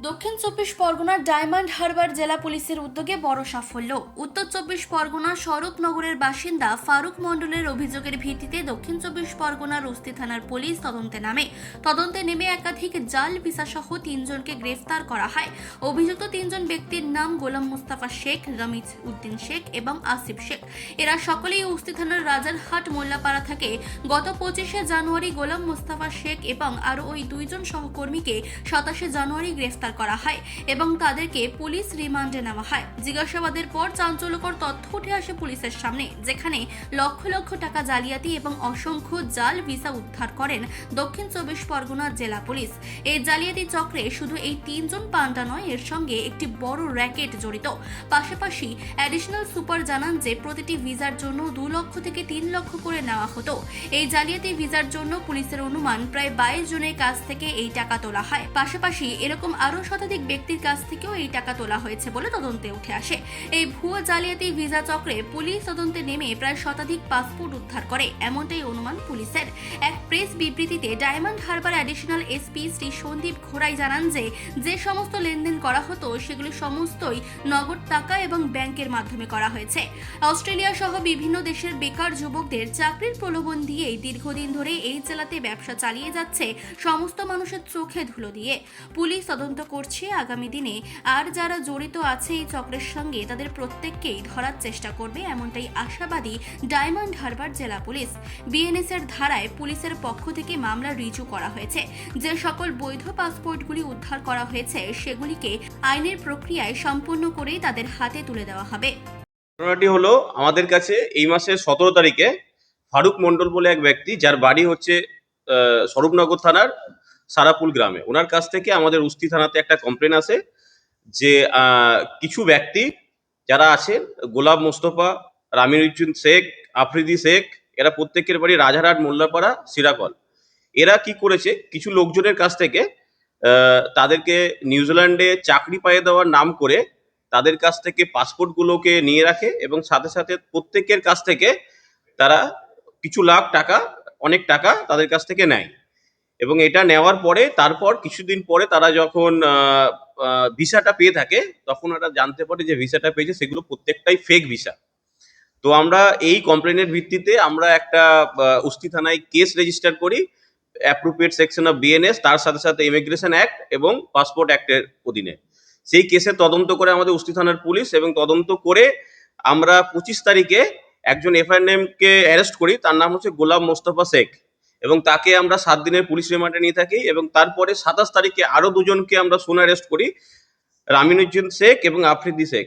দক্ষিণ চব্বিশ পরগনার ডায়মন্ড হারবার জেলা পুলিশের উদ্যোগে বড় সাফল্য। উত্তর চব্বিশ পরগনা স্বরূপনগরের বাসিন্দা ফারুক মণ্ডলের অভিযোগের ভিত্তিতে দক্ষিণ চব্বিশ পরগনার উস্তি থানার পুলিশ তদন্তে নেমে একাধিক জাল ভিসা সহ 3 জনকে গ্রেফতার করা হয়। অভিযুক্ত 3 জন ব্যক্তির নাম গোলাম মুস্তাফা শেখ, রমিজ উদ্দিন শেখ এবং আসিফ শেখ। এরা সকলেই উস্তি থানার রাজারহাট মোল্লাপাড়া থেকে গত 25শে জানুয়ারি গোলাম মুস্তাফা শেখ এবং আরও ওই 2 জন সহকর্মীকে 27শে জানুয়ারি গ্রেফতার করা হয় এবং তাদেরকে পুলিশ রিমান্ডে নেওয়া হয়। জিজ্ঞাসাবাদের পর চাঞ্চল্যকর তথ্য উঠে আসে পুলিশের সামনে, যেখানে লক্ষ লক্ষ টাকা জালিয়াতি এবং অসংখ্য জাল ভিসা উদ্ধার করেন দক্ষিণ চব্বিশ পরগনা জেলা পুলিশ। এই জালিয়াতি চক্রে শুধু এই 3 জন পান্ডা নয়, এর সঙ্গে একটি বড় র্যাকেট জড়িত। পাশাপাশি অ্যাডিশনাল সুপার জানান যে প্রতিটি ভিসার জন্য 2 লক্ষ থেকে 3 লক্ষ করে নেওয়া হতো। এই জালিয়াতি ভিসার জন্য পুলিশের অনুমান প্রায় 22 জনের কাছ থেকে এই টাকা তোলা হয়। পাশাপাশি এরকম আরও শতাধিক ব্যক্তির কাছ থেকেও এই টাকা তোলা হয়েছে বলে তদন্তে উঠে আসে। এই ভুয়ো জালিয়াতি ভিসা চক্রে পুলিশ তদন্তে নেমে প্রায় শতাধিক পাসপোর্ট উদ্ধার করে, এমনটাই অনুমান পুলিশের। এক প্রেস বিবৃতিতে ডায়মন্ড হারবার অ্যাডিশনাল এসপি শ্রী সন্দীপ ঘোড়াই জানান যে সমস্ত লেনদেন করা হতো সেগুলি সমস্তই নগদ টাকা এবং ব্যাংকের মাধ্যমে করা হয়েছে। অস্ট্রেলিয়া সহ বিভিন্ন দেশের বেকার যুবকদের চাকরির প্রলোভন দিয়েই দীর্ঘদিন ধরে এই জেলাতে ব্যবসা চালিয়ে যাচ্ছে সমস্ত মানুষের চোখে ধুলো দিয়ে। পুলিশ তদন্ত করছে আগামী দিনে আর যারা জড়িত আছে এই চক্রের সঙ্গে তাদের প্রত্যেককেই ধরার চেষ্টা করবে, এমনটাই আশাবাদী ডায়মন্ড হারবার জেলা পুলিশ। বিএনএস এর ধারায় পুলিশের পক্ষ থেকে মামলা রিজু করা হয়েছে। যে সকল বৈধ পাসপোর্টগুলি উদ্ধার করা হয়েছে সেগুলিকে আইনের প্রক্রিয়ায় সম্পন্ন করেই তাদের হাতে তুলে দেওয়া হবে। ঘটনাটি হলো আমাদের কাছে এই মাসের 17 তারিখে ফারুক মণ্ডল বলে এক ব্যক্তি, যার বাড়ি হচ্ছে স্বরূপনগর থানার সারাপুল গ্রামে, ওনার কাছ থেকে আমাদের উস্তি থানাতে একটা কমপ্লেন আসে যে কিছু ব্যক্তি যারা আছেন, গোলাম মোস্তফা, রামিনুজ্দিন শেখ, আফ্রিদি শেখ, এরা প্রত্যেকের বাড়ি রাজারহাট মোল্লাপাড়া সিরাকল। এরা কি করেছে, কিছু লোকজনের কাছ থেকে তাদেরকে নিউজিল্যান্ডে চাকরি পাইয়ে দেওয়ার নাম করে তাদের কাছ থেকে পাসপোর্টগুলোকে নিয়ে রাখে এবং সাথে সাথে প্রত্যেকের কাছ থেকে তারা কিছু লাখ টাকা, অনেক টাকা তাদের কাছ থেকে নেয়। এবং এটা নেওয়ার পরে তারপর কিছুদিন পরে তারা যখন ভিসাটা পেয়ে থাকে, তখন ওরা জানতে পারে যে ভিসাটা পেয়েছে সেগুলো প্রত্যেকটাই ফেক ভিসা। তো আমরা এই কমপ্লেনের ভিত্তিতে আমরা একটা উস্তি থানায় কেস রেজিস্টার করি অ্যাপ্রোপ্রিয়েট সেকশন অফ বিএনএস, তার সাথে সাথে ইমিগ্রেশন অ্যাক্ট এবং পাসপোর্ট অ্যাক্টের অধীনে। সেই কেসে তদন্ত করে আমাদের উস্তি থানার পুলিশ, এবং তদন্ত করে আমরা 25 তারিখে একজন এফআইআর কে অ্যারেস্ট করি, তার নাম হচ্ছে গোলাম মোস্তফা শেখ, এবং তাকে আমরা 7 দিনের পুলিশ রিমান্ডে নিয়ে থাকি। এবং তারপরে 27 তারিখে আরো 2 জনকে আমরা সোনা অ্যারেস্ট করি, রামিনুজ্দিন শেখ এবং আফ্রিদি শেখ।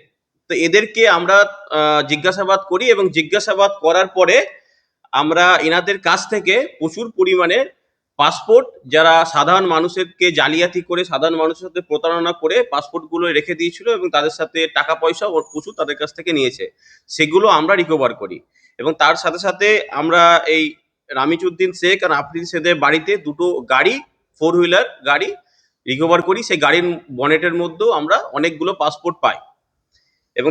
তো এদেরকে আমরা জিজ্ঞাসাবাদ করি, এবং জিজ্ঞাসাবাদ করার পরে আমরা এনাদের কাছ থেকে প্রচুর পরিমাণে পাসপোর্ট, যারা সাধারণ মানুষকে জালিয়াতি করে, সাধারণ মানুষের সাথে প্রতারণা করে পাসপোর্টগুলো রেখে দিয়েছিল এবং তাদের সাথে টাকা পয়সা প্রচুর তাদের কাছ থেকে নিয়েছে, সেগুলো আমরা রিকভার করি। এবং তার সাথে সাথে আমরা এই রামিজউদ্দিন শেখ আর আফ্রিদি শেখের বাড়িতে 2টো গাড়ি, 4 হুইলার গাড়ি রিকভার করি। সেই গাড়ির বনেটের মধ্যেও আমরা অনেকগুলো পাসপোর্ট পাই। এবং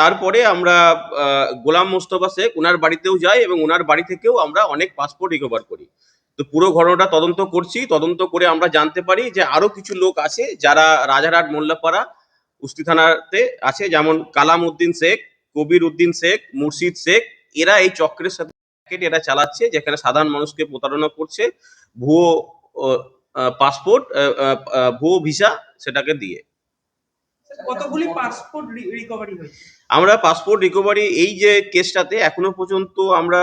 তারপরে আমরা গোলাম মোস্তফা শেখ ওনার বাড়িতেও যাই এবং ওনার বাড়ি থেকেও আমরা অনেক পাসপোর্ট রিকভার করি। তো পুরো ঘটনাটা তদন্ত করছি। তদন্ত করে আমরা জানতে পারি যে আরো কিছু লোক আছে যারা রাজারহাট মোল্লাপাড়া উস্তি থানাতে আছে, যেমন কালাম উদ্দিন শেখ, কবির উদ্দিন শেখ, মুর্শিদ শেখ। এরা এই চক্রের সাথে এরা চালাচ্ছে, যেখানে সাধারণ মানুষকে প্রতারণা করছে ভুয়ো পাসপোর্ট, ভুয়ো ভিসা সেটাকে দিয়ে। কতগুলি পাসপোর্ট রিকভারি হয়েছে? আমরা পাসপোর্ট রিকভারি এই যে কেসটাতে এখনো পর্যন্ত আমরা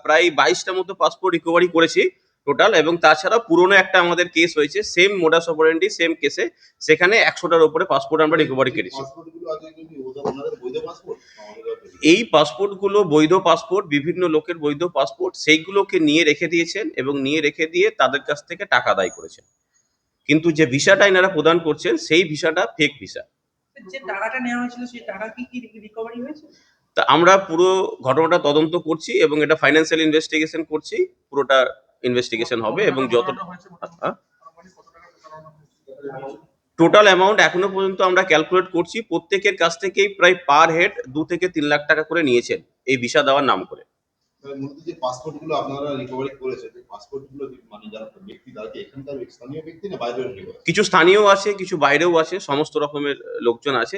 প্রায় 22টা মতো পাসপোর্ট রিকভারি করেছি টোটাল। এবং তাছাড়া পুরনো একটা আমাদের কেস হয়েছে সেম মোডাস অপারেন্ডি, সেম কেসে, সেখানে 100টার উপরে পাসপোর্ট আমরা রিকভারি করেছি। এই পাসপোর্টগুলো বৈধ পাসপোর্ট, বিভিন্ন লোকের বৈধ পাসপোর্ট, সেইগুলোকে নিয়ে রেখে দিয়েছেন এবং নিয়ে রেখে দিয়ে তাদের কাছ থেকে টাকা আদায় করেছেন। কিন্তু যে ভিসাটা এনারা প্রদান করছেন সেই ভিসাটা ফেক ভিসা। যে টাকাটা নেওয়া হয়েছিল সেই টাকা কি রিকভারি হয়েছে? তা আমরা পুরো ঘটনাটা তদন্ত করছি এবং এটা ফাইন্যান্সিয়াল ইনভেস্টিগেশন করছি, পুরোটা ইনভেস্টিগেশন হবে। এবং যত টোটাল অ্যামাউন্ট এখনো পর্যন্ত আমরা ক্যালকুলেট করছি, প্রত্যেকের কাছ থেকেই প্রায় পার হেড 2 থেকে 3 লাখ টাকা করে নিয়েছেন এই ভিসা দেওয়ার নাম করে। তবে মূলত যে পাসপোর্ট গুলো আপনারা রিকভারি করেছেন, যে পাসপোর্ট গুলো মানে যারা ব্যক্তি তাদেরকে এখানকার স্থানীয় ব্যক্তি না বাইরের ব্যক্তি? কিছু স্থানীয় আছে, কিছু বাইরেও আছে, সমস্ত রকমের লোকজন আছে।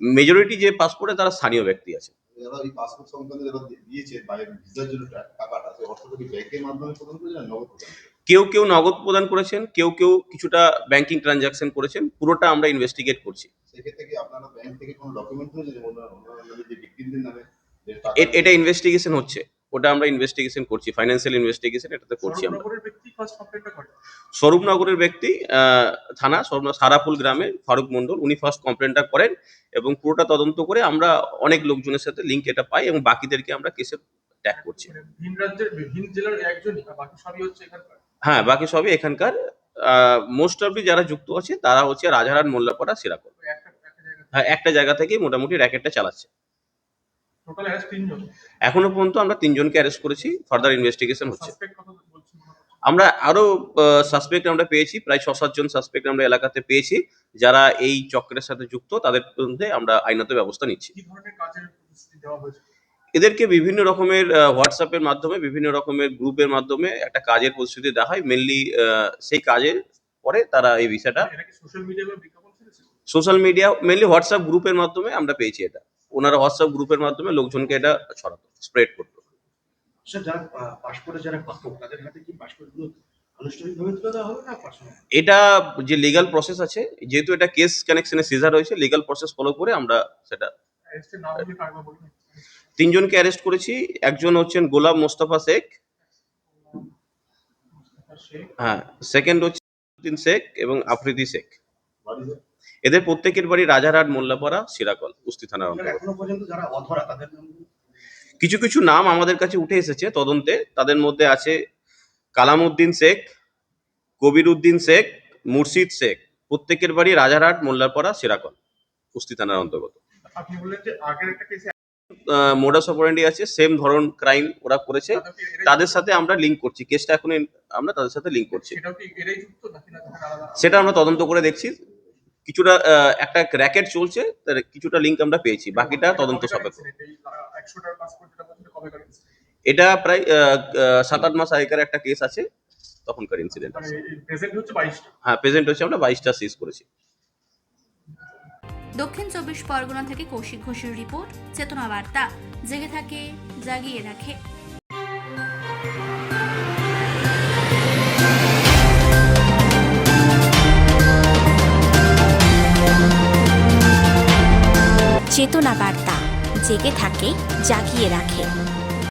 মেজরিটি যে পাসপোর্টে তারা স্থানীয় ব্যক্তি আছে। যারা এই পাসপোর্ট সংক্রান্ত যারা দিয়েছে বাইরের ভিসার জন্য টাকাটা, সেই অর্থটা কি ব্যাংকের মাধ্যমে প্রদান করেছেন না নগদ প্রদান করেছেন? কেউ নগদ প্রদান করেছেন, কেউ কিছুটা ব্যাংকিং ট্রানজাকশন করেছেন। পুরোটা আমরা ইনভেস্টিগেট করছি। সেক্ষেত্রে কি আপনারা ব্যাংক থেকে কোনো ডকুমেন্ট করেছেন যে ওনার নামে যে ব্যক্তিদের নামে যে টাকা? এটা ইনভেস্টিগেশন হচ্ছে, ওটা আমরা ইনভেস্টিগেশন করছি, ফাইন্যান্সিয়াল ইনভেস্টিগেশন এটাতে করছি আমরা। স্বরূপনগরের ব্যক্তি ফার্স্ট কমপ্লেন্টটা করে। স্বরূপনগরের ব্যক্তি থানা সারাপুল গ্রামে ফারুক মণ্ডল, উনি ফার্স্ট কমপ্লেনটা করেন এবং পুরোটা তদন্ত করে আমরা অনেক লোকজনের সাথে লিঙ্ক এটা পাই এবং বাকিদেরকে আমরা কেসে ট্যাগ করছি। মানে ভিন রাজ্যের ভিন জেলার একজনই, আর বাকি সবই হচ্ছে এখানকার। হ্যাঁ, বাকি সবই এখানকার। মোস্ট অফ যারা যুক্ত আছে তারা হচ্ছে রাজারহাট, মোল্লাপাড়া, সিরাকল। একটা জায়গা। হ্যাঁ, একটা জায়গা থেকে মোটামুটি র্যাকেটটা চালাচ্ছে। টোটাল অ্যারেস্ট 3 জন। এখনো পর্যন্ত আমরা 3 জনকে অ্যারেস্ট করেছি, ফার্দার ইনভেস্টিগেশন হচ্ছে। সাসপেক্ট কত বলছেন? আমরা আরো সাসপেক্ট আমরা পেয়েছি, প্রায় 6-7 জন সাসপেক্ট আমরা এলাকাতে পেয়েছি যারা এই চক্রের সাথে যুক্ত। তাদের বিরুদ্ধে আমরা আইনত ব্যবস্থা নিচ্ছি। কি ধরনের কাজের প্রতিশ্রুতি দেওয়া হয়েছে? এদেরকে বিভিন্ন রকমের হোয়াটসঅ্যাপের মাধ্যমে, বিভিন্ন রকমের গ্রুপের মাধ্যমে একটা কাজের প্রতিশ্রুতি দেওয়া হয়। মেনলি সেই কাজের পরে তারা এই বিষয়টা এটা কি সোশ্যাল মিডিয়ায় বিজ্ঞাপন ছেড়েছে? সোশ্যাল মিডিয়া, মেনলি হোয়াটসঅ্যাপ গ্রুপের মাধ্যমে আমরা পেয়েছি এটা। ওনারা হোয়াটসঅ্যাপ গ্রুপের মাধ্যমে লোকজনকে এটা ছড়াতো, স্প্রেড করতো। স্যার, যারা পাসপোর্টে যারা পাসপোর্ট তাদের হাতে কি পাসপোর্টগুলো আনুষ্ঠানিকভাবে তুলে দেওয়া হবে না পার্সোনাল? এটা যে লিগ্যাল প্রসেস আছে, যেহেতু এটা কেস কানেকশনে সিজার হয়েছে, লিগ্যাল প্রসেস ফলো করে আমরা সেটা অ্যারেস্টের নাম বলে কারবার বলুন। 3 জনকে অ্যারেস্ট করেছি। একজন হচ্ছেন গোলাম মোস্তফা শেখ, হ্যাঁ, সেকেন্ড হচ্ছে উদ্দিন শেখ এবং আফ্রিদি শেখ। বাড়ি যে এদের প্রত্যেকের বাড়ি রাজারহাট, মোল্লাপাড়া, সিরাকল, কুস্তি থানার অন্তর্গত। এখনো পর্যন্ত যারা অধরা তাদের নামগুলো? কিছু নাম আমাদের কাছে উঠে এসেছে তদন্তে। তাদের মধ্যে আছে কালামউদ্দিন শেখ, কবির উদ্দিন শেখ, মুর্শিদ শেখ। প্রত্যেকের বাড়ি রাজারহাট, মোল্লাপাড়া, সিরাকল, কুস্তি থানার অন্তর্গত। আপনি বললেন যে আগের একটা কেসে মোডাস অপারেন্ডি আছে, সেম ধরন ক্রাইম ওরা করেছে। তাদের সাথে আমরা লিংক করছি, কেসটা এখন আমরা তাদের সাথে লিংক করছি। সেটাও কি এরাই যুক্ত নাকি না আলাদা? সেটা আমরা তদন্ত করে দেখছি। কিছুটা একটা র্যাকেট চলছে, তার কিছুটা লিংক আমরা পেয়েছি, বাকিটা তদন্ত সাপেক্ষ। 100টার পাসপোর্ট যেটা বলছেন কবে করেছে? এটা প্রায় 7-8 মাস আগেকার একটা কেস আছে, তখনকার ইনসিডেন্ট। মানে প্রেজেন্ট হচ্ছে 22টা। হ্যাঁ, প্রেজেন্ট হচ্ছে আমরা 22টা সিজ করেছি। দক্ষিণ 24 পরগনা থেকে কৌশিক ঘোষের রিপোর্ট, চেতনা বার্তা, জেগে থাকে, জাগিয়ে রাখে। চেতনা বার্তা, জেগে থাকে, জাগিয়ে রাখে।